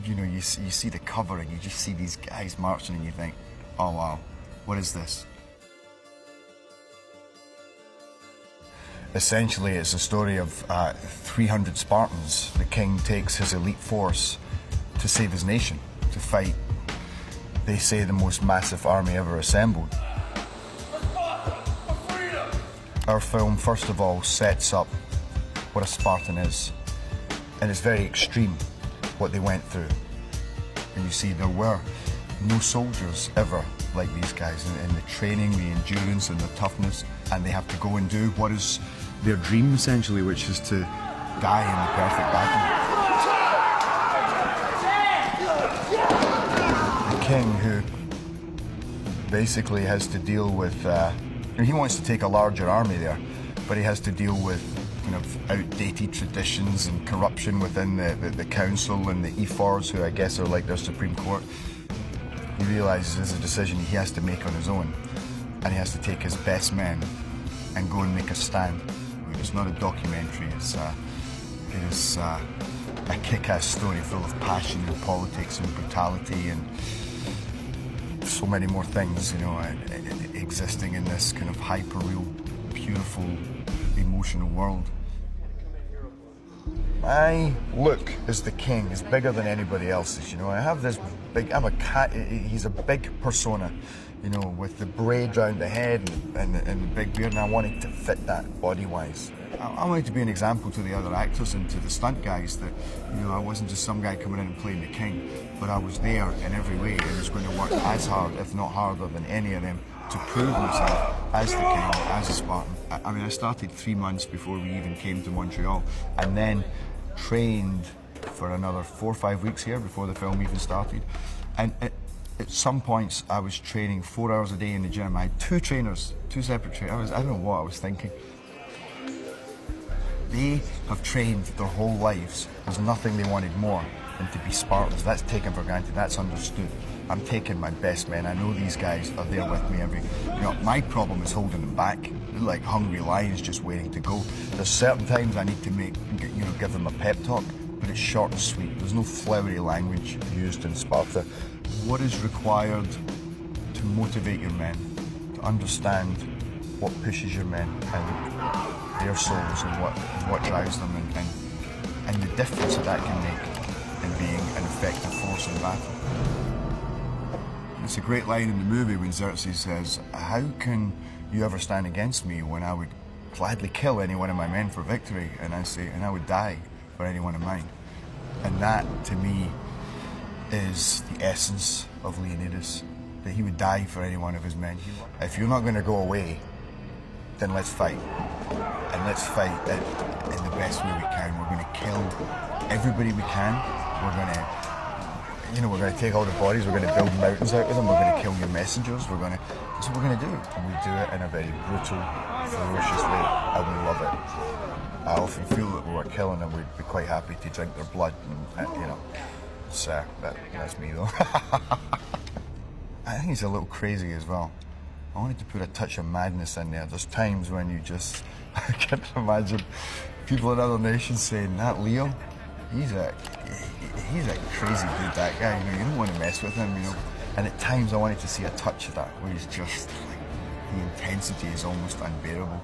you see the cover and you just see these guys marching and you think, oh wow, what is this? Essentially, it's a story of 300 Spartans. The king takes his elite force to save his nation, to fight, they say, the most massive army ever assembled. Our film, first of all, sets up what a Spartan is. And it's very extreme, what they went through. And you see, there were no soldiers ever like these guys in the training, the endurance and the toughness. And they have to go and do what is their dream, essentially, which is to die in the perfect battle. The king, who basically has to deal with, he wants to take a larger army there, but he has to deal with kind of outdated traditions and corruption within the council and the ephors, who I guess are like their Supreme Court. He realizes it's a decision he has to make on his own, and he has to take his best men and go and make a stand. It's not a documentary, it is a kick-ass story full of passion and politics and brutality and so many more things, existing in this kind of hyper-real, beautiful, emotional world. My look as the king is bigger than anybody else's, I have this big, I'm a cat, he's a big persona, with the braid around the head and the big beard, and I wanted to fit that body-wise. I wanted to be an example to the other actors and to the stunt guys that, I wasn't just some guy coming in and playing the king, but I was there in every way and was going to work as hard, if not harder, than any of them to prove myself as the king, as a Spartan. I started 3 months before we even came to Montreal, and then trained for another 4 or 5 weeks here before the film even started. And at some points, I was training 4 hours a day in the gym. I had 2 trainers, 2 separate trainers. I don't know what I was thinking. They have trained their whole lives. There's nothing they wanted more than to be Spartans. That's taken for granted, that's understood. I'm taking my best men. I know these guys are there with me my problem is holding them back. They're like hungry lions just waiting to go. There's certain times I need to give them a pep talk, but it's short and sweet. There's no flowery language used in Sparta. What is required to motivate your men, to understand what pushes your men and their souls and what drives them and the difference that can make in being an effective force in battle. It's a great line in the movie when Xerxes says, "How can you ever stand against me when I would gladly kill any one of my men for victory?" And I say, "And I would die for any one of mine." And that, to me, is the essence of Leonidas, that he would die for any one of his men. If you're not going to go away, then let's fight. And let's fight in the best way we can. We're going to kill everybody we can. We're going to take all the bodies, we're going to build mountains out of them, we're going to kill your messengers, that's what we're going to do. And we do it in a very brutal, ferocious way, and we love it. I often feel that we were killing them, we'd be quite happy to drink their blood, and that's me though. I think he's a little crazy as well. I wanted to put a touch of madness in there. There's times when you just, I can't imagine people in other nations saying, "That Leo, he's a crazy dude, that guy, you don't want to mess with him, And at times I wanted to see a touch of that, where he's just, the intensity is almost unbearable.